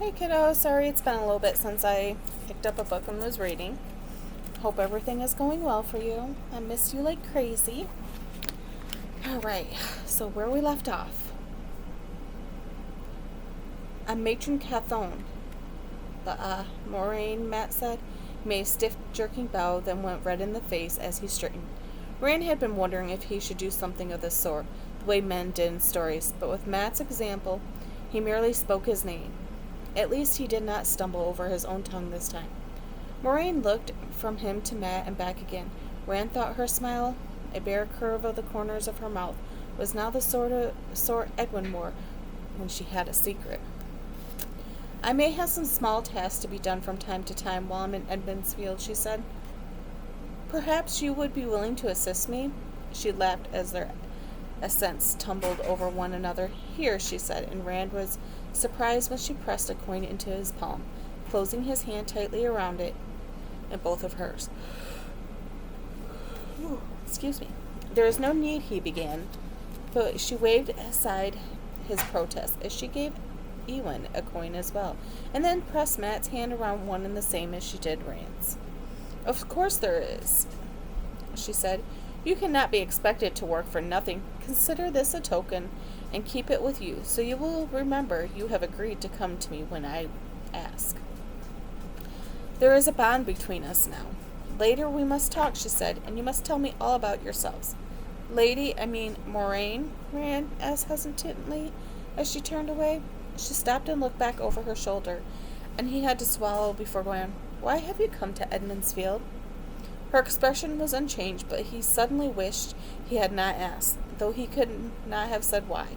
Hey kiddo, sorry it's been a little bit since I picked up a book and was reading. Hope everything is going well for you. I miss you like crazy. Alright, so where we left off. A matron Cathone. Moraine, Matt said, made a stiff, jerking bow, then went red in the face as he straightened. Rand had been wondering if he should do something of this sort, the way men did in stories, but with Matt's example, he merely spoke his name. At least he did not stumble over his own tongue this time. Moraine looked from him to Matt and back again. Rand thought her smile, a bare curve of the corners of her mouth, was now the sort Edwin wore when she had a secret. I may have some small tasks to be done from time to time while I'm in Edmondsfield, she said. Perhaps you would be willing to assist me? She laughed as their accents tumbled over one another. Here, she said, and Rand was surprised when she pressed a coin into his palm, closing his hand tightly around it in both of hers. Excuse me. There is no need, he began, but she waved aside his protest as she gave Ewan a coin as well, and then pressed Matt's hand around one and the same as she did Rand's. Of course there is, she said. You cannot be expected to work for nothing. Consider this a token and keep it with you, so you will remember you have agreed to come to me when I ask. There is a bond between us now. Later we must talk, she said, and you must tell me all about yourselves. Moraine, Rand asked hesitantly as she turned away. She stopped and looked back over her shoulder, and he had to swallow before going, Why have you come to Edmondsfield? Her expression was unchanged, but he suddenly wished he had not asked, though he could not have said why.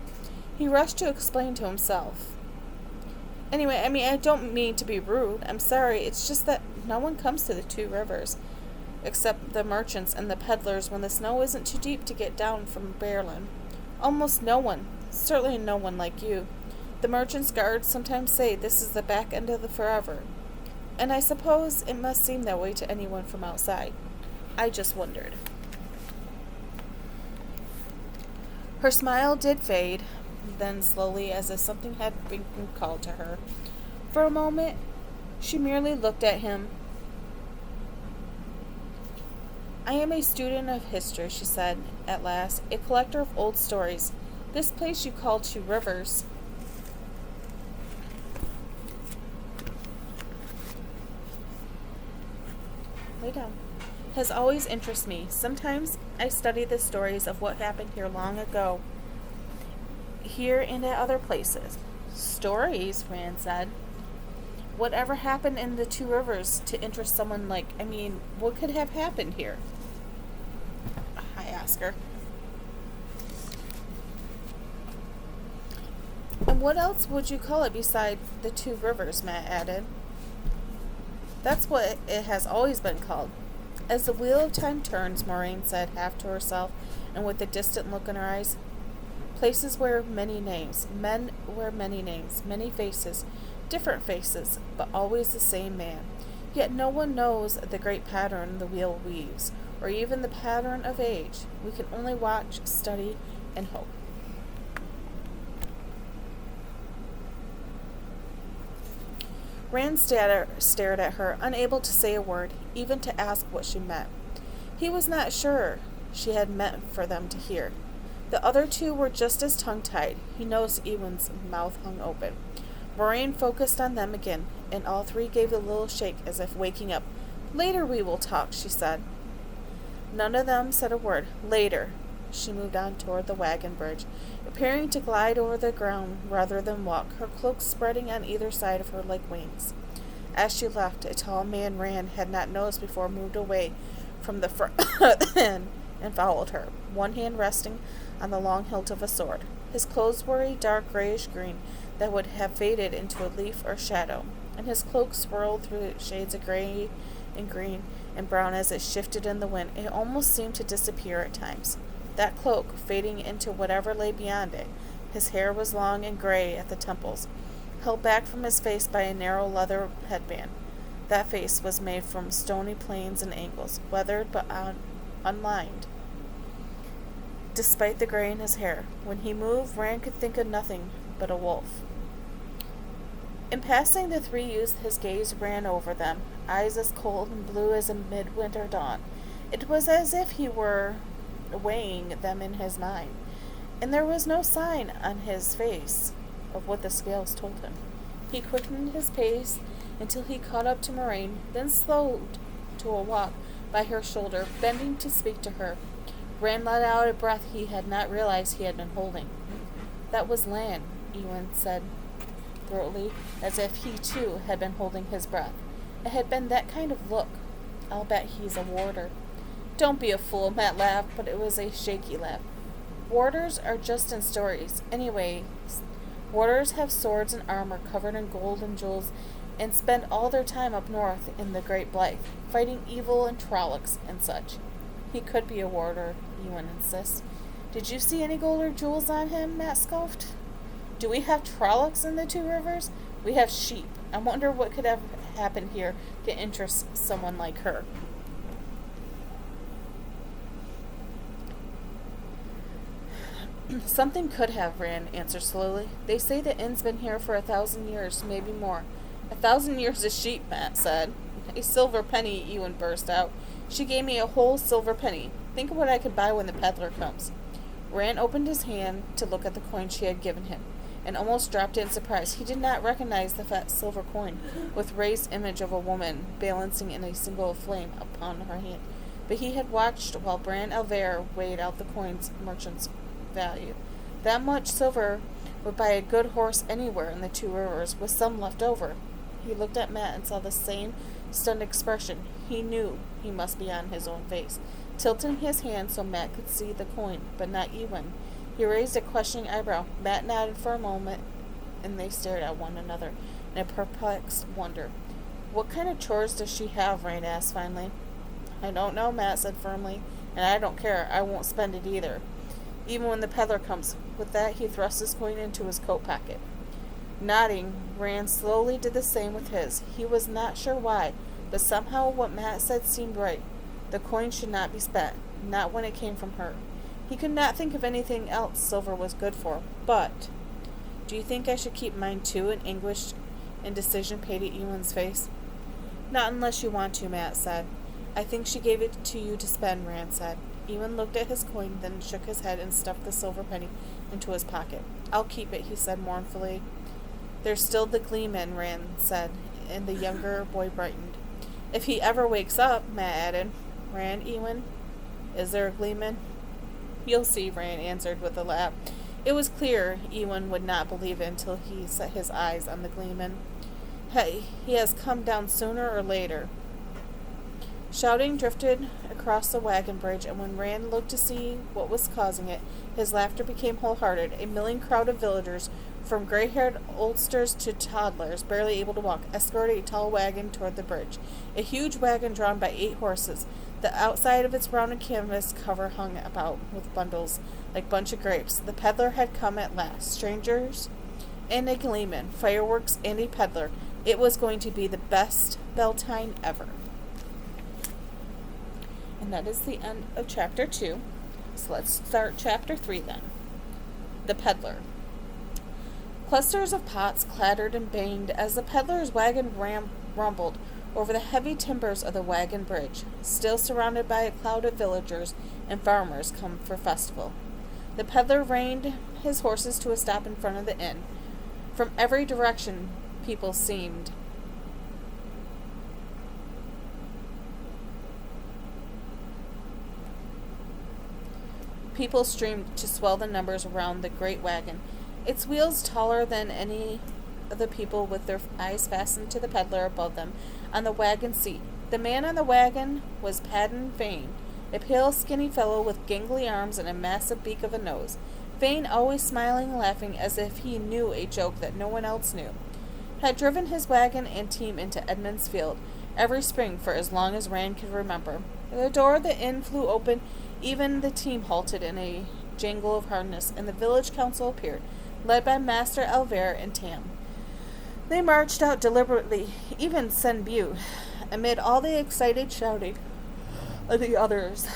He rushed to explain to himself. Anyway, I don't mean to be rude. I'm sorry. It's just that no one comes to the Two Rivers, except the merchants and the peddlers when the snow isn't too deep to get down from Berlin. Almost no one. Certainly no one like you. The merchants' guards sometimes say this is the back end of the forever. And I suppose it must seem that way to anyone from outside. I just wondered. Her smile did fade, then slowly, as if something had been called to her. For a moment, she merely looked at him. I am a student of history, she said, at last, a collector of old stories. This place you call Two Rivers. Lay down. Has always interested me. Sometimes I study the stories of what happened here long ago, here and at other places. Stories, Rand said. Whatever happened in the Two Rivers to interest someone what could have happened here? I asked her. And what else would you call it beside the Two Rivers, Matt added. That's what it has always been called. As the wheel of time turns, Moraine said, half to herself and with a distant look in her eyes, places wear many names, men wear many names, many faces, different faces, but always the same man. Yet no one knows the great pattern the wheel weaves, or even the pattern of age. We can only watch, study, and hope. Rand stared at her, unable to say a word, even to ask what she meant. He was not sure she had meant for them to hear. The other two were just as tongue-tied. He noticed Ewan's mouth hung open. Moraine focused on them again, and all three gave a little shake as if waking up. Later we will talk, she said. None of them said a word. Later. She moved on toward the wagon bridge, appearing to glide over the ground rather than walk, her cloak spreading on either side of her like wings. As she left, a tall man Rand had not noticed before moved away from the front and followed her, one hand resting on the long hilt of a sword. His clothes were a dark grayish-green that would have faded into a leaf or shadow, and his cloak swirled through shades of gray and green and brown as it shifted in the wind. It almost seemed to disappear at times. That cloak fading into whatever lay beyond it. His hair was long and gray at the temples, held back from his face by a narrow leather headband. That face was made from stony planes and angles, weathered but unlined. Despite the gray in his hair, when he moved, Rand could think of nothing but a wolf. In passing the three youths, his gaze ran over them, eyes as cold and blue as a midwinter dawn. It was as if he were weighing them in his mind, and there was no sign on his face of what the scales told him. He quickened his pace until he caught up to Moraine, then slowed to a walk by her shoulder, bending to speak to her. Rand let out a breath he had not realized he had been holding. "That was Lan," Ewan said throatily, as if he too had been holding his breath. It had been that kind of look. "I'll bet he's a warder." "Don't be a fool," Matt laughed, but it was a shaky laugh. "Warders are just in stories. Anyway, warders have swords and armor covered in gold and jewels and spend all their time up north in the Great Blythe, fighting evil and Trollocs and such." "He could be a warder," Ewan insists. "Did you see any gold or jewels on him?" Matt scoffed. "Do we have Trollocs in the Two Rivers? We have sheep. I wonder what could have happened here to interest someone like her." "Something could have," Rand answered slowly. "They say the inn's been here for 1,000 years, maybe more." "1,000 years of sheep," Matt said. "A silver penny," Ewan burst out. "She gave me a whole silver penny. Think of what I could buy when the peddler comes." Rand opened his hand to look at the coin she had given him, and almost dropped it in surprise. He did not recognize the fat silver coin, with raised image of a woman balancing in a single flame upon her hand. But he had watched while Bran Alver weighed out the coin's merchant's value. That much silver would buy a good horse anywhere in the Two Rivers, with some left over. He looked at Matt and saw the same stunned expression. He knew he must be on his own face. Tilting his hand so Matt could see the coin, but not Ewan, he raised a questioning eyebrow. Matt nodded for a moment, and they stared at one another in a perplexed wonder. "What kind of chores does she have?" Rand asked finally. "I don't know," Matt said firmly, "and I don't care. I won't spend it either, even when the peddler comes." With that, he thrust his coin into his coat pocket. Nodding, Rand slowly did the same with his. He was not sure why, but somehow what Matt said seemed right. The coin should not be spent, not when it came from her. He could not think of anything else silver was good for. "But do you think I should keep mine too?" An anguished indecision painted Ewan's face. "Not unless you want to," Matt said. "I think she gave it to you to spend," Rand said. Ewan looked at his coin, then shook his head and stuffed the silver penny into his pocket. "I'll keep it," he said mournfully. "There's still the Gleeman," Rand said, and the younger boy brightened. "If he ever wakes up," Matt added. "Rand, Ewan, is there a Gleeman?" "You'll see," Rand answered with a laugh. It was clear Ewan would not believe it until he set his eyes on the Gleeman. "Hey, he has come down sooner or later." Shouting drifted across the wagon bridge, and when Rand looked to see what was causing it, his laughter became wholehearted. A milling crowd of villagers, from gray-haired oldsters to toddlers barely able to walk, escorted a tall wagon toward the bridge. A huge wagon drawn by 8 horses. The outside of its rounded canvas cover hung about with bundles like bunch of grapes. The peddler had come at last. Strangers and a Gleeman, fireworks and a peddler. It was going to be the best Beltane ever. And that is the end of Chapter 2. So let's start Chapter 3 then. The Peddler. Clusters of pots clattered and banged as the peddler's wagon rumbled over the heavy timbers of the wagon bridge, still surrounded by a cloud of villagers and farmers come for festival. The peddler reined his horses to a stop in front of the inn. From every direction, people streamed to swell the numbers around the great wagon, its wheels taller than any of the people, with their eyes fastened to the peddler above them on the wagon seat. The man on the wagon was Padan Fain, a pale, skinny fellow with gangly arms and a massive beak of a nose. Fain, always smiling and laughing as if he knew a joke that no one else knew, had driven his wagon and team into Edmund's Field every spring for as long as Rand could remember. The door of the inn flew open. Even the team halted in a jangle of harness, and the village council appeared, led by Master Alver and Tam. They marched out deliberately, even Senbu, amid all the excited shouting of the others.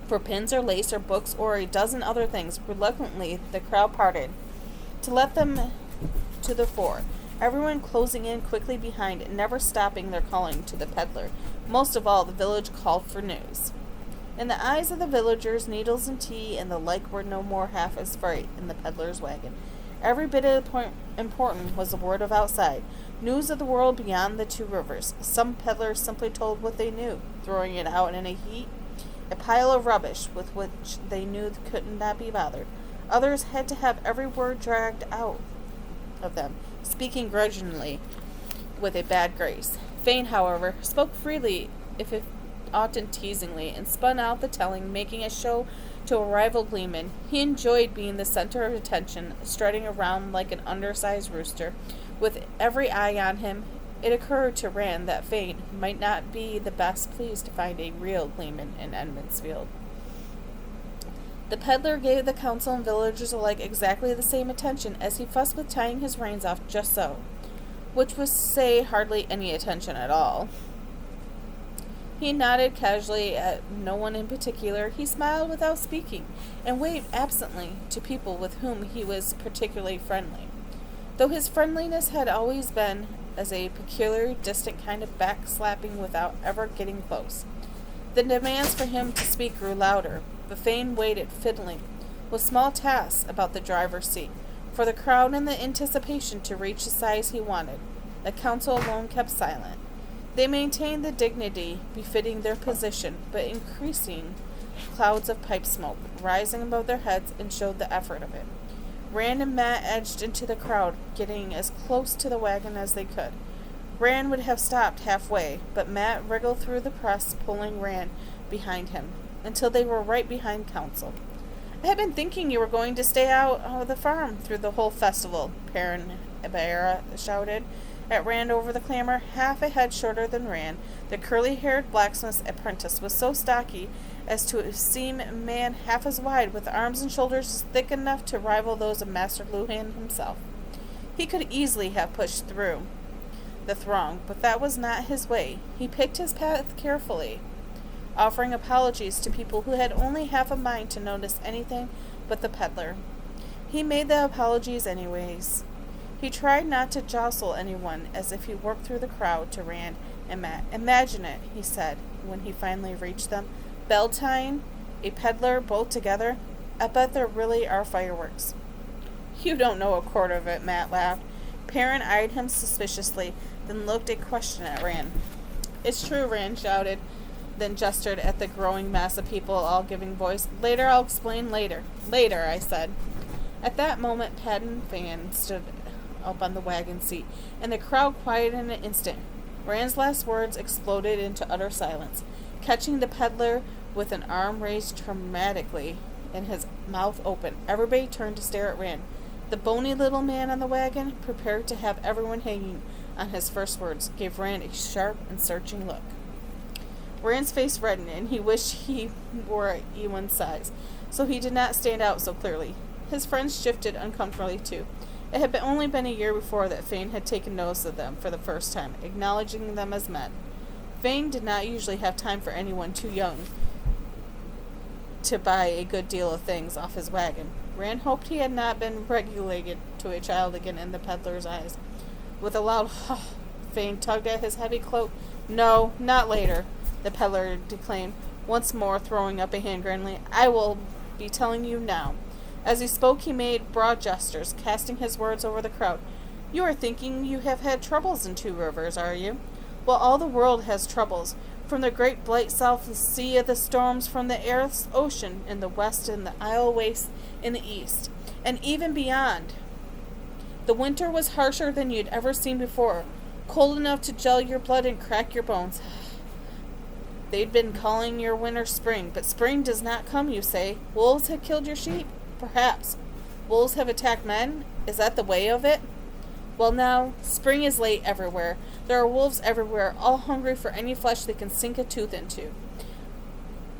For pins or lace or books or a dozen other things, reluctantly the crowd parted, to let them to the fore, everyone closing in quickly behind and never stopping their calling to the peddler. Most of all, the village called for news. In the eyes of the villagers, needles and tea and the like were no more half as freight in the peddler's wagon. Every bit of important was the word of outside, news of the world beyond the two rivers. Some peddlers simply told what they knew, throwing it out in a heap, a pile of rubbish with which they knew could not be bothered. Others had to have every word dragged out of them, speaking grudgingly with a bad grace. Fane, however, spoke freely, if often teasingly, and spun out the telling, making a show to a rival gleeman. He enjoyed being the center of attention, strutting around like an undersized rooster, with every eye on him. It occurred to Rand that Fane might not be the best pleased to find a real gleeman in Edmondsfield. The peddler gave the council and villagers alike exactly the same attention as he fussed with tying his reins off just so, which was to say hardly any attention at all. He nodded casually at no one in particular. He smiled without speaking, and waved absently to people with whom he was particularly friendly, though his friendliness had always been as a peculiar, distant kind of back-slapping without ever getting close. The demands for him to speak grew louder, but Fane waited, fiddling with small tasks about the driver's seat, for the crowd and the anticipation to reach the size he wanted. The council alone kept silent. They maintained the dignity befitting their position, but increasing clouds of pipe smoke, rising above their heads, and showed the effort of it. Rand and Mat edged into the crowd, getting as close to the wagon as they could. Rand would have stopped halfway, but Mat wriggled through the press, pulling Rand behind him, until they were right behind Council. "I had been thinking you were going to stay out of the farm through the whole festival," Perrin Ibarra shouted at Rand over the clamor. Half a head shorter than Rand, the curly-haired blacksmith's apprentice was so stocky as to seem a man half as wide, with arms and shoulders thick enough to rival those of Master Luhan himself. He could easily have pushed through the throng, but that was not his way. He picked his path carefully, offering apologies to people who had only half a mind to notice anything but the peddler. He made the apologies anyways. He tried not to jostle anyone as if he worked through the crowd to Rand and Mat. "Imagine it," he said, when he finally reached them. "Beltane, a peddler, both together. I bet there really are fireworks." "You don't know a quarter of it," Mat laughed. Perrin eyed him suspiciously, then looked a question at Rand. "It's true," Rand shouted, then gestured at the growing mass of people all giving voice. "Later, I'll explain later." "Later," I said. At that moment, Paddin Fan stood up on the wagon seat, and the crowd quieted in an instant. Rand's last words exploded into utter silence. Catching the peddler with an arm raised dramatically and his mouth open, everybody turned to stare at Rand. The bony little man on the wagon, prepared to have everyone hanging on his first words, gave Rand a sharp and searching look. Rand's face reddened, and he wished he were Ewan's size, so he did not stand out so clearly. His friends shifted uncomfortably, too. It had only been a year before that Fane had taken notice of them for the first time, acknowledging them as men. Fane did not usually have time for anyone too young to buy a good deal of things off his wagon. Rand hoped he had not been relegated to a child again in the peddler's eyes. With a loud "huh," Fane tugged at his heavy cloak. "No, not later," the peddler declaimed, once more throwing up a hand grandly. "I will be telling you now." As he spoke, he made broad gestures, casting his words over the crowd. "You are thinking you have had troubles in Two Rivers, are you? Well, all the world has troubles. From the great Blight south, the sea of the storms, from the Earth's ocean in the west and the Isle waste in the east, and even beyond. The winter was harsher than you'd ever seen before, cold enough to gel your blood and crack your bones. They'd been calling your winter spring, but spring does not come, you say. Wolves have killed your sheep? Perhaps. Wolves have attacked men? Is that the way of it? Well now, spring is late everywhere. There are wolves everywhere, all hungry for any flesh they can sink a tooth into.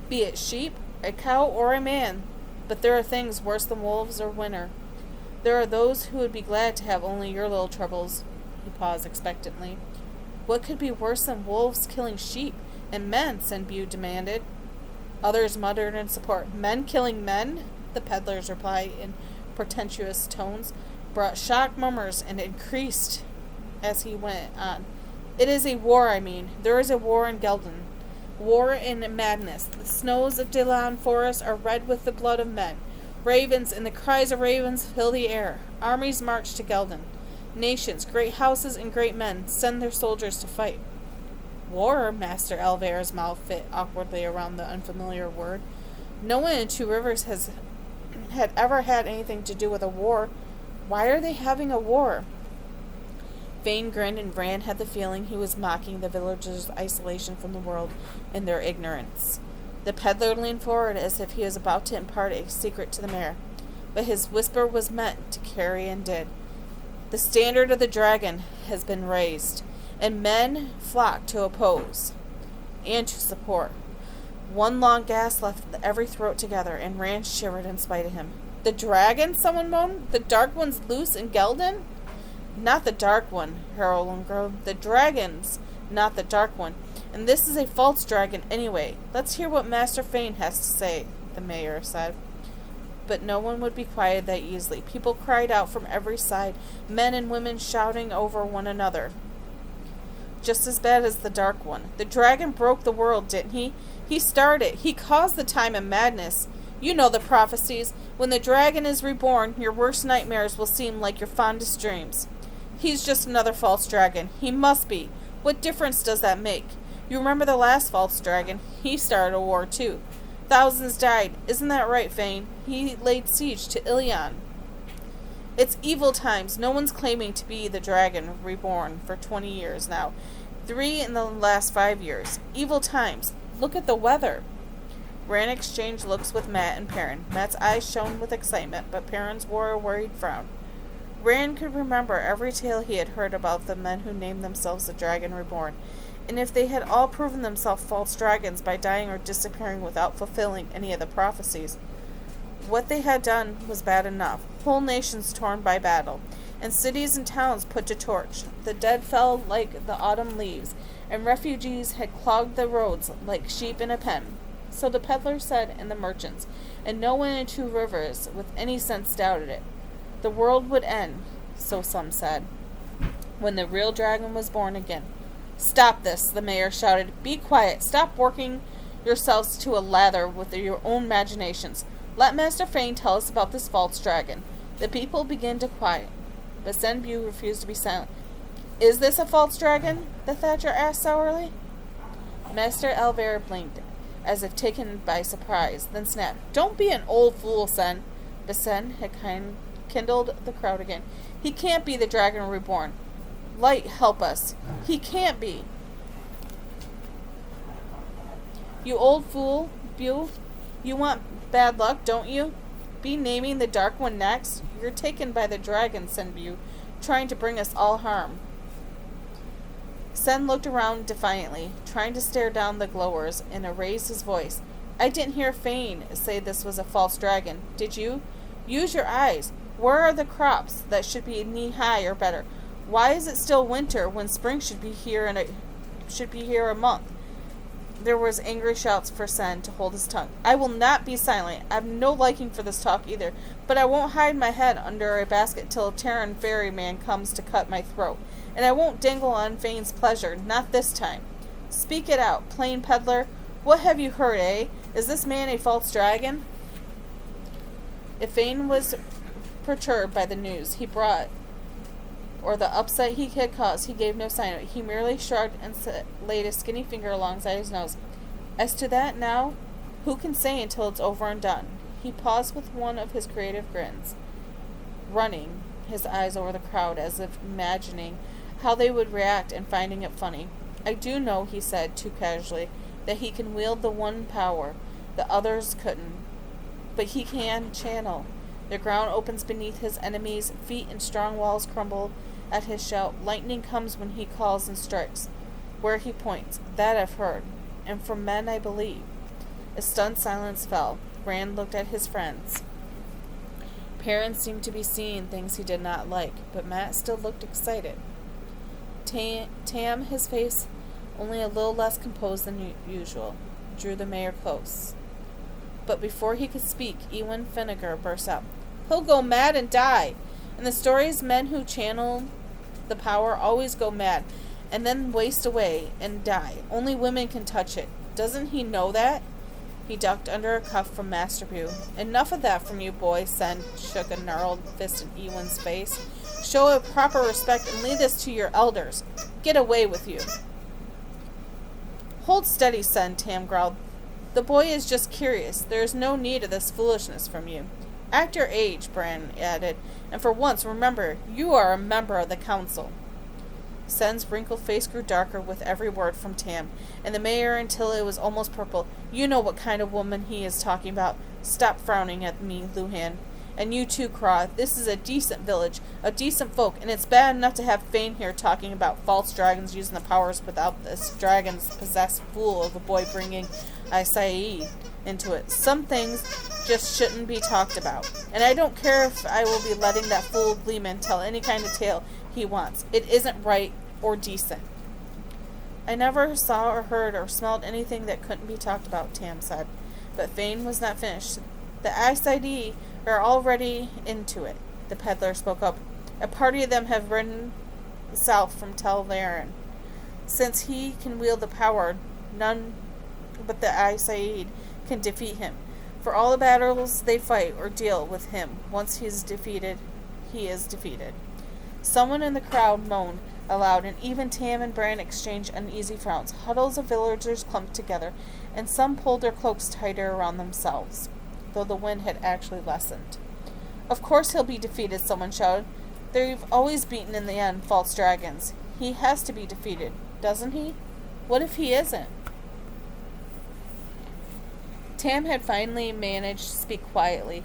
Be it sheep, a cow, or a man. But there are things worse than wolves or winter. There are those who would be glad to have only your little troubles." He paused expectantly. "What could be worse than wolves killing sheep and men?" Senbu demanded. Others muttered in support. "Men killing men?" the peddlers replied in portentous tones. brought shocked murmurs and increased as he went on. It is a war, I mean. There is a war in Gelden. War in madness. The snows of Delan Forest are red with the blood of men. Ravens and the cries of ravens fill the air. Armies march to Gelden. Nations, great houses and great men, send their soldiers to fight. War? Master Alvair's mouth fit awkwardly around the unfamiliar word. No one in Two Rivers had ever had anything to do with a war. Why are they having a war? Vane grinned, and Rand had the feeling he was mocking the villagers' isolation from the world and their ignorance. The peddler leaned forward as if he was about to impart a secret to the mayor, but his whisper was meant to carry and did. The standard of the dragon has been raised, and men flock to oppose and to support. One long gasp left every throat together, and Rand shivered in spite of him. The dragon? Someone moaned. The Dark One's loose in Gelden? Not the Dark One, Harold groaned. The dragons, not the Dark One. And this is a false dragon anyway. Let's hear what Master Fane has to say, the mayor said. But no one would be quiet that easily. People cried out from every side, men and women shouting over one another. Just as bad as the Dark One. The dragon broke the world, didn't he? He started. He caused the time of madness. You know the prophecies. When the dragon is reborn, your worst nightmares will seem like your fondest dreams. He's just another false dragon. He must be. What difference does that make? You remember the last false dragon? He started a war, too. Thousands died. Isn't that right, Fane? He laid siege to Ilion. It's evil times. No one's claiming to be the dragon reborn for 20 years now. 3 in the last 5 years. Evil times. Look at the weather. Rand exchanged looks with Mat and Perrin. Mat's eyes shone with excitement, but Perrin's wore a worried frown. Rand could remember every tale he had heard about the men who named themselves the Dragon Reborn, and if they had all proven themselves false dragons by dying or disappearing without fulfilling any of the prophecies. What they had done was bad enough. Whole nations torn by battle, and cities and towns put to torch. The dead fell like the autumn leaves, and refugees had clogged the roads like sheep in a pen. So the peddler said, and the merchants, and no one in Two Rivers with any sense doubted it. The world would end, so some said, when the real dragon was born again. Stop this, the mayor shouted. Be quiet. Stop working yourselves to a lather with your own imaginations. Let Master Fane tell us about this false dragon. The people began to quiet, but Senbu refused to be silent. Is this a false dragon? The Thatcher asked sourly. Master Alvair blinked, as if taken by surprise, then snapped, Don't be an old fool, Sen. But Sen had kindled the crowd again. He can't be the dragon reborn. Light, help us. He can't be. You old fool, Bu. You want bad luck, don't you? Be naming the Dark One next? You're taken by the dragon, Senbu, trying to bring us all harm. Sen looked around defiantly, trying to stare down the glowers, and raised his voice. I didn't hear Fane say this was a false dragon. Did you? Use your eyes. Where are the crops that should be knee-high or better? Why is it still winter when spring should be here a month? There was angry shouts for Sen to hold his tongue. I will not be silent. I have no liking for this talk either, but I won't hide my head under a basket till a Terran ferryman comes to cut my throat. And I won't dangle on Fane's pleasure, not this time. Speak it out, plain peddler. What have you heard, eh? Is this man a false dragon? If Fane was perturbed by the news he brought, or the upset he had caused, he gave no sign of it. He merely shrugged and laid a skinny finger alongside his nose. As to that now, who can say until it's over and done? He paused with one of his creative grins, running his eyes over the crowd as if imagining how they would react and finding it funny. I do know, he said, too casually, that he can wield the one power the others couldn't. But he can channel. The ground opens beneath his enemies' feet and strong walls crumble at his shout. Lightning comes when he calls and strikes. Where he points, that I've heard, and from men I believe. A stunned silence fell. Rand looked at his friends. Perrin seemed to be seeing things he did not like, but Mat still looked excited. Tam, his face only a little less composed than usual, drew the mayor close. But before he could speak, Ewan Finnegar burst out. He'll go mad and die. In the stories, men who channel the power always go mad and then waste away and die. Only women can touch it. Doesn't he know that? He ducked under a cuff from Master Pew. Enough of that from you, boy, Sen shook a gnarled fist in Ewen's face. Show it proper respect and leave this to your elders. Get away with you. Hold steady, Sen, Tam growled. The boy is just curious. There is no need of this foolishness from you. Act your age, Bran added, and for once remember, you are a member of the council. Sen's wrinkled face grew darker with every word from Tam, and the mayor until it was almost purple. You know what kind of woman he is talking about. Stop frowning at me, Luhan. And you too, Craw. This is a decent village, a decent folk, and it's bad enough to have Fane here talking about false dragons using the powers without this dragon's-possessed fool of a boy bringing Aes Sedai into it. Some things just shouldn't be talked about. And I don't care if I will be letting that fool Gleeman tell any kind of tale he wants. It isn't right or decent. I never saw or heard or smelled anything that couldn't be talked about, Tam said. But Fane was not finished. The Aes Sedai are already into it, the peddler spoke up. A party of them have ridden south from Tel Varen. Since he can wield the power, none but the Aes Sedai can defeat him. For all the battles they fight or deal with him, once he is defeated, he is defeated. Someone in the crowd moaned aloud, and even Tam and Bran exchanged uneasy frowns. Huddles of villagers clumped together, and some pulled their cloaks tighter around themselves, though the wind had actually lessened. Of course he'll be defeated, someone shouted. They've always beaten in the end, false dragons. He has to be defeated, doesn't he? What if he isn't? Tam had finally managed to speak quietly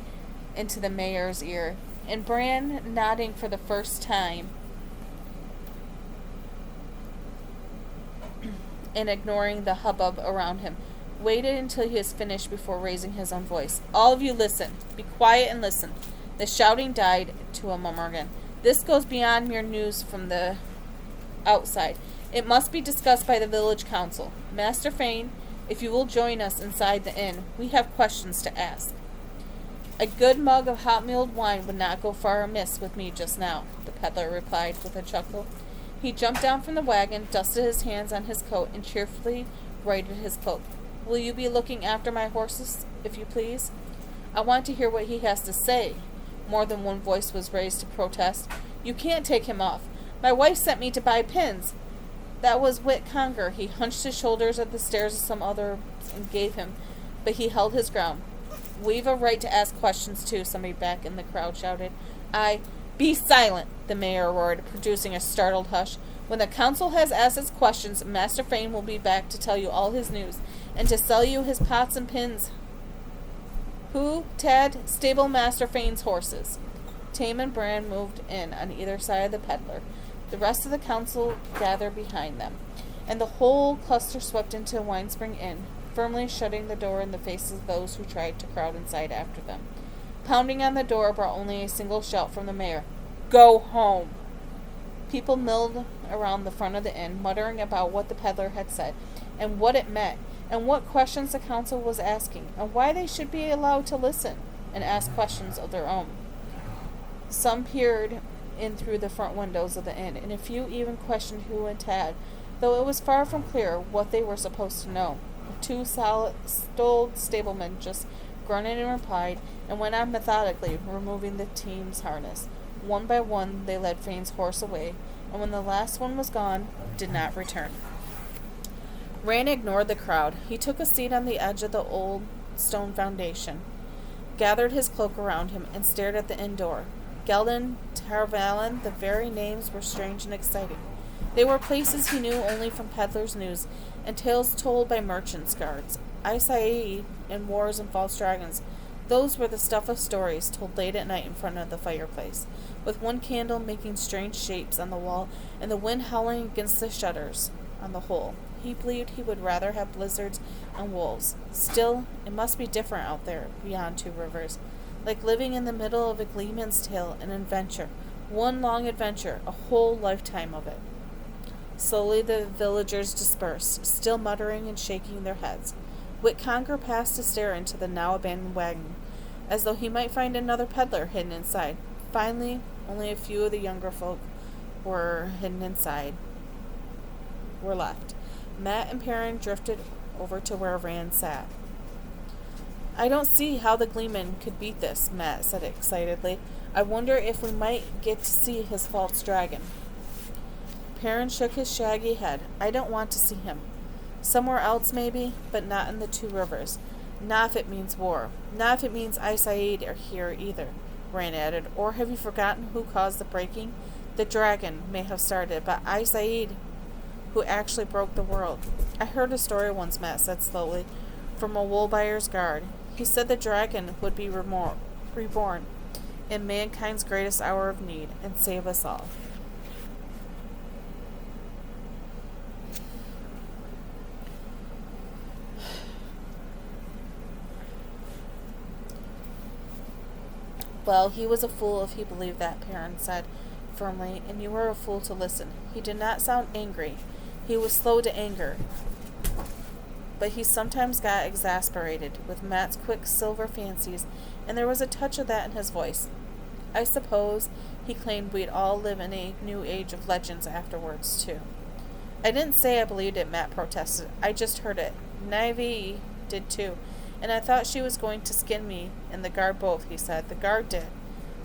into the mayor's ear, and Bran, nodding for the first time and ignoring the hubbub around him, waited until he was finished before raising his own voice. All of you listen. Be quiet and listen. The shouting died to a murmur again. This goes beyond mere news from the outside. It must be discussed by the village council. Master Fane, if you will join us inside the inn, we have questions to ask. A good mug of hot mulled wine would not go far amiss with me just now, the peddler replied with a chuckle. He jumped down from the wagon, dusted his hands on his coat, and cheerfully righted his cloak. Will you be looking after my horses, if you please? I want to hear what he has to say. More than one voice was raised to protest. You can't take him off. My wife sent me to buy pins. That was Whit Conger. He hunched his shoulders at the stares of some other and gave him, but he held his ground. We've a right to ask questions, too, somebody back in the crowd shouted. Be silent, the mayor roared, producing a startled hush. When the council has asked its questions, Master Fane will be back to tell you all his news, and to sell you his pots and pins. Who? Tad? Stable Master Fane's horses. Tam and Bran moved in on either side of the peddler. The rest of the council gathered behind them, and the whole cluster swept into Winespring Inn, firmly shutting the door in the faces of those who tried to crowd inside after them. Pounding on the door brought only a single shout from the mayor. Go home! People milled around the front of the inn, muttering about what the peddler had said, and what it meant, and what questions the council was asking, and why they should be allowed to listen and ask questions of their own. Some peered in through the front windows of the inn, and a few even questioned Hugh and Tad, though it was far from clear what they were supposed to know. Two stolid stablemen just grunted and replied, and went on methodically, removing the team's harness. One by one they led Fane's horse away, and when the last one was gone, did not return. Rand ignored the crowd. He took a seat on the edge of the old stone foundation, gathered his cloak around him, and stared at the inn door. Geldon, Tarvalon, the very names were strange and exciting. They were places he knew only from peddlers' news, and tales told by merchants' guards. Aes Sedai and wars and false dragons. Those were the stuff of stories told late at night in front of the fireplace, with one candle making strange shapes on the wall, and the wind howling against the shutters. On the whole, he believed he would rather have blizzards and wolves. Still, it must be different out there, beyond Two Rivers. Like living in the middle of a Gleeman's Tale, an adventure. One long adventure, a whole lifetime of it. Slowly the villagers dispersed, still muttering and shaking their heads. Whit Conger passed to stare into the now abandoned wagon, as though he might find another peddler hidden inside. Finally, Only a few of the younger folk were hidden inside, were left. Matt and Perrin drifted over to where Rand sat. I don't see how the Gleeman could beat this, Matt said excitedly. I wonder if we might get to see his false dragon. Perrin shook his shaggy head. I don't want to see him. Somewhere else, maybe, but not in the Two Rivers. Not if it means war. Not if it means Aes Sedai are here either, Rand added. Or have you forgotten who caused the breaking? The dragon may have started, but Aes Sedai who actually broke the world. I heard a story once, Matt said slowly, from a wool-buyer's guard. He said the dragon would be reborn in mankind's greatest hour of need and save us all. Well, he was a fool if he believed that, Perrin said firmly, and you were a fool to listen. He did not sound angry. He was slow to anger, but he sometimes got exasperated with Matt's quick silver fancies, and there was a touch of that in his voice. I suppose he claimed we'd all live in a new age of legends afterwards, too. I didn't say I believed it, Matt protested. I just heard it. Nynaeve did, too. And I thought she was going to skin me and the guard both, he said. The guard did.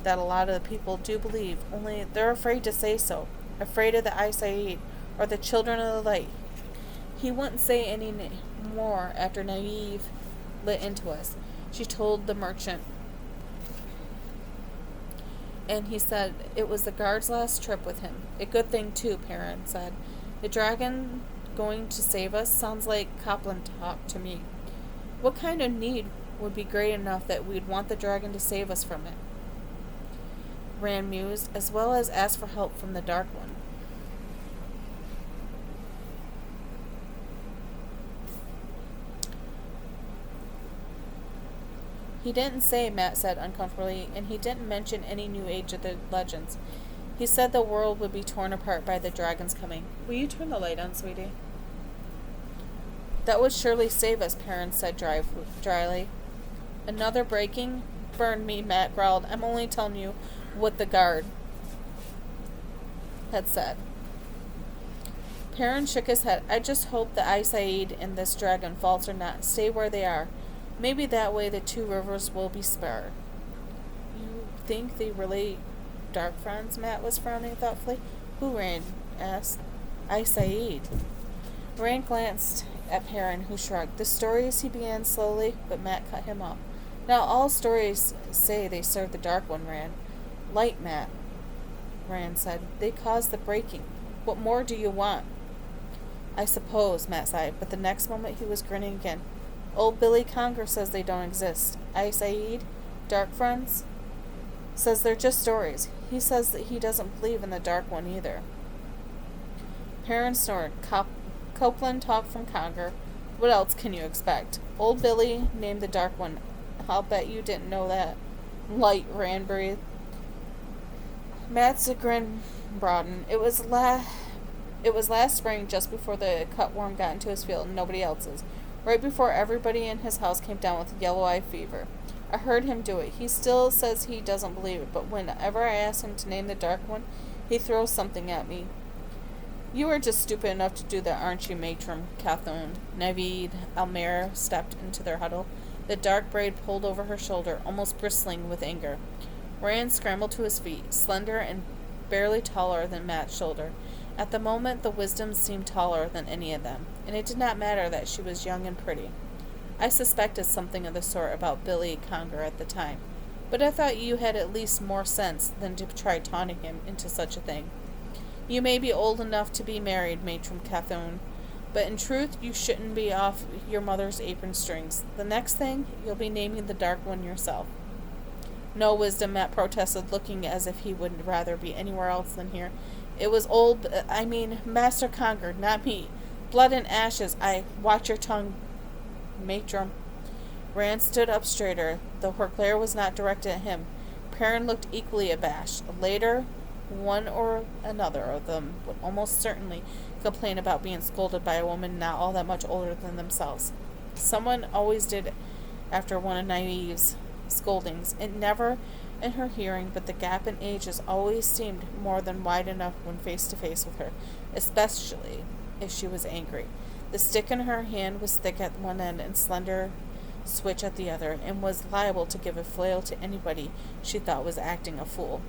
That a lot of the people do believe, only they're afraid to say so. Afraid of the Aes Sedai, or the Children of the Light. He wouldn't say any more after Nynaeve lit into us. She told the merchant. And he said it was the guard's last trip with him. A good thing, too, Perrin said. The dragon going to save us sounds like Copland talk to me. What kind of need would be great enough that we'd want the dragon to save us from it? Rand mused, as well as ask for help from the Dark One. He didn't say, Matt said uncomfortably, and he didn't mention any new age of the legends. He said the world would be torn apart by the dragon's coming. Will you turn the light on, sweetie? That would surely save us, Perrin said dryly. Another breaking? Burn me, Matt growled. I'm only telling you what the guard had said. Perrin shook his head. I just hope the Aes Sedai and this dragon, false or not, stay where they are. Maybe that way the Two Rivers will be spared. You think they really dark friends? Matt was frowning thoughtfully. Who, Rand asked. Aes Sedai. Rand glanced at Perrin, who shrugged. The stories, he began slowly, but Matt cut him off. Now all stories say they serve the Dark One, Rand. Light, Matt, Rand said. They caused the breaking. What more do you want? I suppose, Matt sighed, but the next moment he was grinning again. Old Billy Conger says they don't exist. Aes Sedai, Dark Friends, says they're just stories. He says that he doesn't believe in the Dark One either. Perrin snored. Copeland talked from Conger. What else can you expect? Old Billy named the Dark One. I'll bet you didn't know that. Light, Rand breathed. Matt's grin broadened. It was last spring, just before the cutworm got into his field and nobody else's. Right before everybody in his house came down with yellow eye fever. I heard him do it. He still says he doesn't believe it, but whenever I ask him to name the Dark One, he throws something at me. You are just stupid enough to do that, aren't you, Matron Cathone? Nynaeve Almera stepped into their huddle, the dark braid pulled over her shoulder, almost bristling with anger. Rand scrambled to his feet, slender and barely taller than Matt's shoulder. At the moment, the Wisdoms seemed taller than any of them, and it did not matter that she was young and pretty. I suspected something of the sort about Billy Conger at the time, but I thought you had at least more sense than to try taunting him into such a thing. You may be old enough to be married, Matron Cathone, but in truth you shouldn't be off your mother's apron strings. The next thing, you'll be naming the Dark One yourself. No, Wisdom, Matt protested, looking as if he would rather be anywhere else than here. It was Master Conger, not me. Blood and ashes. Watch your tongue, Matron. Rand stood up straighter, though her glare was not directed at him. Perrin looked equally abashed. Later, one or another of them would almost certainly complain about being scolded by a woman not all that much older than themselves. Someone always did after one of Nynaeve's scoldings. It never in her hearing, but the gap in ages always seemed more than wide enough when face to face with her, especially if she was angry. The stick in her hand was thick at one end and slender switch at the other, and was liable to give a flail to anybody she thought was acting a fool.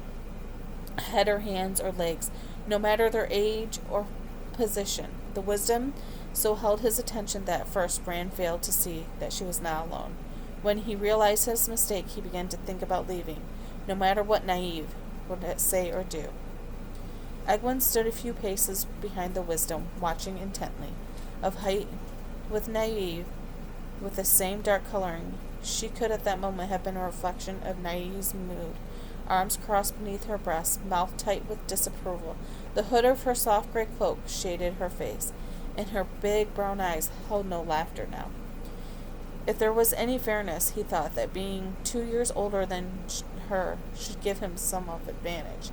Head or hands or legs, no matter their age or position. The wisdom so held his attention that at first Rand failed to see that she was not alone. When he realized his mistake, he began to think about leaving, no matter what Nynaeve would say or do. Egwene stood a few paces behind the wisdom, watching intently. Of height, with Nynaeve, with the same dark coloring, she could at that moment have been a reflection of Nynaeve's mood. Arms crossed beneath her breast, mouth tight with disapproval. The hood of her soft gray cloak shaded her face, and her big brown eyes held no laughter now. If there was any fairness, he thought that being 2 years older than her should give him some of advantage.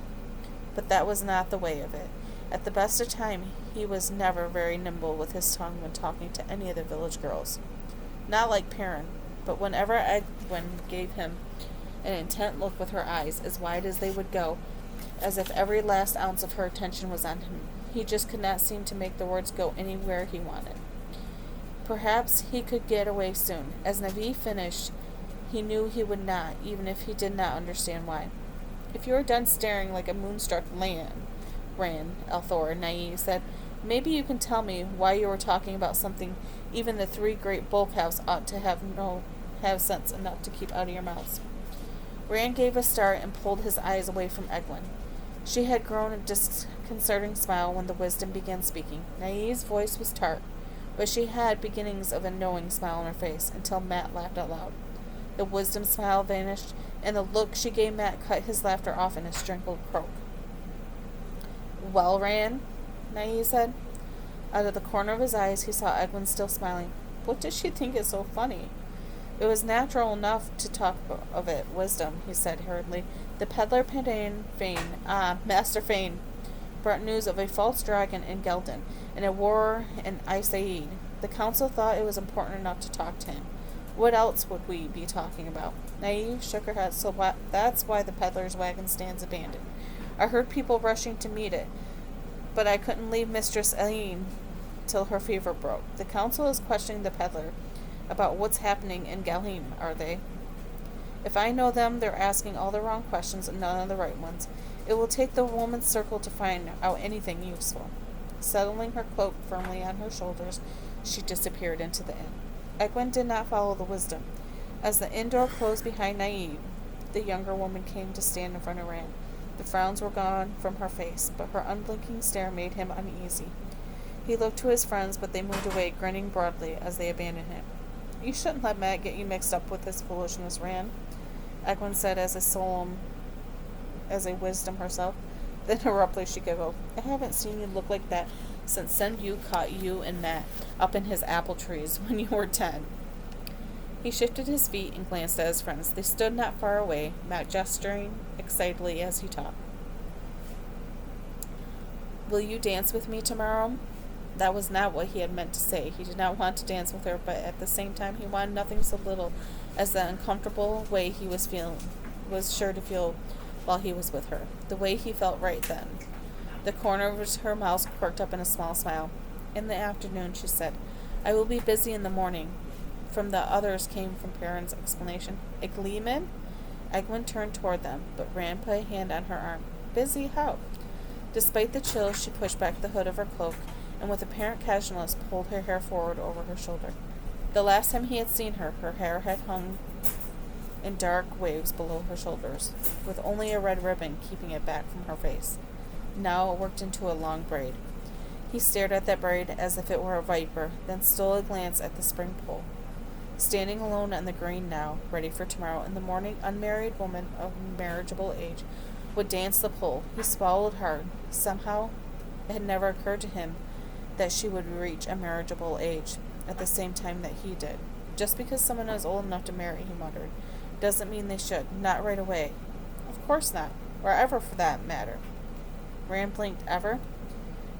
But that was not the way of it. At the best of time, he was never very nimble with his tongue when talking to any of the village girls. Not like Perrin, but whenever Egwene gave him an intent look with her eyes, as wide as they would go, as if every last ounce of her attention was on him, he just could not seem to make the words go anywhere he wanted. Perhaps he could get away soon. As Nynaeve finished, he knew he would not, even if he did not understand why. If you are done staring like a moonstruck Rand, Althor, Nynaeve said, maybe you can tell me why you were talking about something even the 3 great bulkhouse ought to have sense enough to keep out of your mouths. Rand gave a start and pulled his eyes away from Egwene. She had grown a disconcerting smile when the wisdom began speaking. Nynaeve's voice was tart, but she had beginnings of a knowing smile on her face, until Mat laughed out loud. The wisdom smile vanished, and the look she gave Mat cut his laughter off in a strangled croak. Well, Rand, Nynaeve said. Out of the corner of his eyes, he saw Egwene still smiling. What does she think is so funny? It was natural enough to talk of it, wisdom, he said hurriedly. The peddler Master Fane, brought news of a false dragon in Geldin, and a war in Aes Aed. The council thought it was important enough to talk to him. What else would we be talking about? Nynaeve shook her head. So that's why the peddler's wagon stands abandoned. I heard people rushing to meet it, but I couldn't leave Mistress Aline till her fever broke. The council is questioning the peddler about what's happening in Galheim, are they? If I know them, they're asking all the wrong questions and none of the right ones. It will take the woman's circle to find out anything useful. Settling her cloak firmly on her shoulders, she disappeared into the inn. Egwene did not follow the wisdom. As the inn door closed behind Nynaeve, the younger woman came to stand in front of Rand. The frowns were gone from her face, but her unblinking stare made him uneasy. He looked to his friends, but they moved away, grinning broadly as they abandoned him. You shouldn't let Mat get you mixed up with this foolishness, Rand, Egwene said as solemn as a wisdom herself. Then abruptly she giggled. I haven't seen you look like that since Senbu caught you and Mat up in his apple trees when you were 10. He shifted his feet and glanced at his friends. They stood not far away, Mat gesturing excitedly as he talked. Will you dance with me tomorrow? That was not what he had meant to say. He did not want to dance with her, but at the same time he wanted nothing so little as the uncomfortable way he was sure to feel while he was with her. The way he felt right then. The corner of her mouth quirked up in a small smile. In the afternoon, she said, I will be busy in the morning. From the others came from Perrin's explanation. A gleeman? Egwene turned toward them, but Rand put a hand on her arm. Busy? How? Despite the chill, she pushed back the hood of her cloak, and with apparent casualness pulled her hair forward over her shoulder. The last time he had seen her, her hair had hung in dark waves below her shoulders, with only a red ribbon keeping it back from her face. Now it worked into a long braid. He stared at that braid as if it were a viper, then stole a glance at the spring pole. Standing alone on the green now, ready for tomorrow, in the morning, unmarried woman of marriageable age would dance the pole. He swallowed hard. Somehow it had never occurred to him that she would reach a marriageable age at the same time that he did. Just because someone is old enough to marry, he muttered, doesn't mean they should. Not right away. Of course not. Or ever, for that matter. Rand blinked. Ever?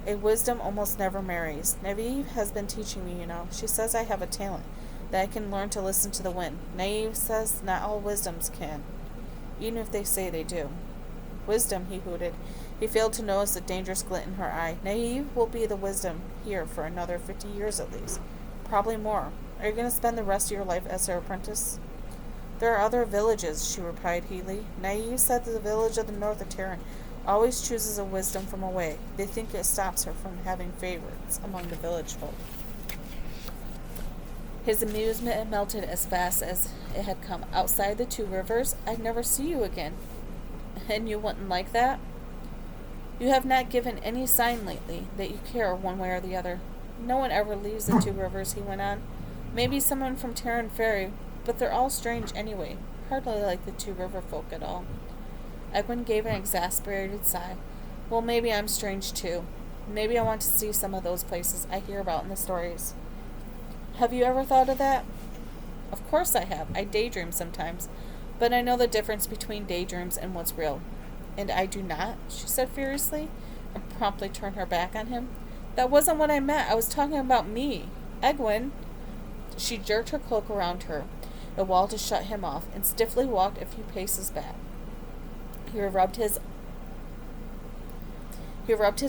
A wisdom almost never marries. Nynaeve has been teaching me, you know. She says I have a talent, that I can learn to listen to the wind. Nynaeve says not all wisdoms can. even if they say they do. Wisdom, he hooted. He failed to notice the dangerous glint in her eye. Naive will be the wisdom here for another 50 years at least. Probably more. Are you going to spend the rest of your life as her apprentice? There are other villages, she replied heatedly. Naive said that the village of the north of Terran always chooses a wisdom from away. They think it stops her from having favorites among the village folk. His amusement had melted as fast as it had come. Outside the two rivers, I'd never see you again. And you wouldn't like that? You have not given any sign lately that you care one way or the other. No one ever leaves the two rivers, he went on. Maybe someone from Terran Ferry, but they're all strange anyway. Hardly like the two river folk at all. Egwene gave an exasperated sigh. Well, maybe I'm strange too. Maybe I want to see some of those places I hear about in the stories. Have you ever thought of that? Of course I have. I daydream sometimes. But I know the difference between daydreams and what's real. And I do not, she said furiously, and promptly turned her back on him. That wasn't what I meant. I was talking about me. Egwene. She jerked her cloak around her, a wall to shut him off, and stiffly walked a few paces back. He rubbed his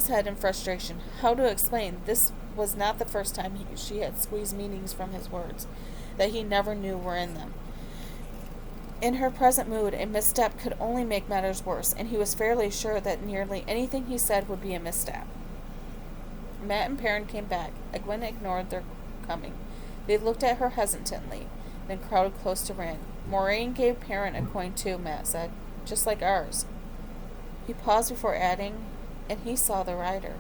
head in frustration. How to explain? This was not the first time she had squeezed meanings from his words that he never knew were in them. In her present mood, a misstep could only make matters worse, and he was fairly sure that nearly anything he said would be a misstep. Mat and Perrin came back. Egwene ignored their coming. They looked at her hesitantly, then crowded close to Rand. Moraine gave Perrin a coin too, Mat said. Just like ours. He paused before adding, and he saw the rider.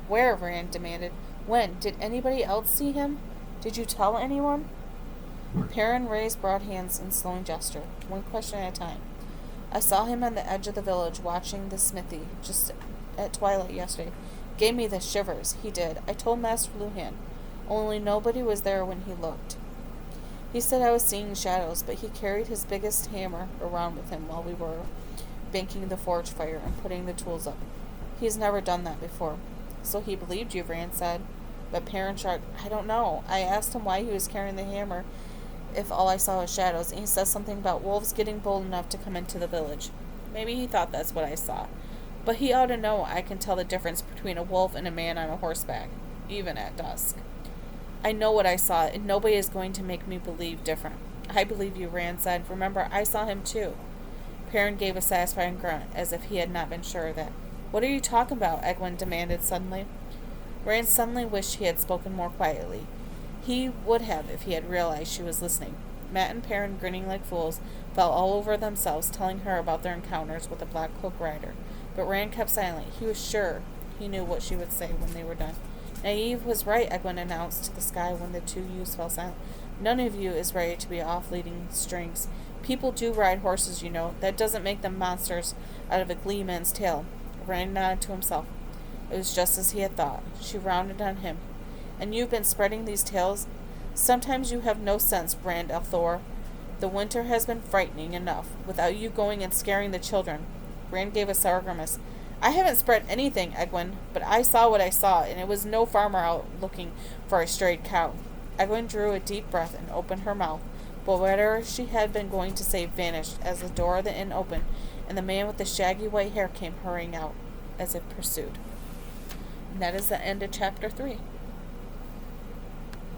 Where? Rand demanded. When? Did anybody else see him? Did you tell anyone? Perrin raised broad hands in slowing gesture, one question at a time. I saw him on the edge of the village watching the smithy just at twilight yesterday. Gave me the shivers. He did. I told Master Luhan. Only nobody was there when he looked. He said I was seeing shadows, but he carried his biggest hammer around with him while we were banking the forge fire and putting the tools up. He's never done that before. So he believed you, Rand said. But Perrin shrugged. I don't know. I asked him why he was carrying the hammer if all I saw was shadows, and he said something about wolves getting bold enough to come into the village. Maybe he thought that's what I saw. But he ought to know I can tell the difference between a wolf and a man on a horseback, even at dusk. I know what I saw, and nobody is going to make me believe different. I believe you, Rand said. Remember, I saw him too. Perrin gave a satisfying grunt, as if he had not been sure of that. What are you talking about? Egwene demanded suddenly. Rand suddenly wished he had spoken more quietly. He would have if he had realized she was listening. Mat and Perrin, grinning like fools, fell all over themselves, telling her about their encounters with the Black Cloak rider. But Rand kept silent. He was sure he knew what she would say when they were done. Naive was right, Egwene announced to the sky when the two youths fell silent. None of you is ready to be off leading strings. People do ride horses, you know. That doesn't make them monsters out of a gleeman's tale. Rand nodded to himself. It was just as he had thought. She rounded on him. And you've been spreading these tales? Sometimes you have no sense, Rand al'Thor. The winter has been frightening enough, without you going and scaring the children. Rand gave a sour grimace. I haven't spread anything, Egwene, but I saw what I saw, and it was no farmer out looking for a strayed cow. Egwene drew a deep breath and opened her mouth, but whatever she had been going to say vanished as the door of the inn opened, and the man with the shaggy white hair came hurrying out, as if pursued. And that is the end of chapter 3.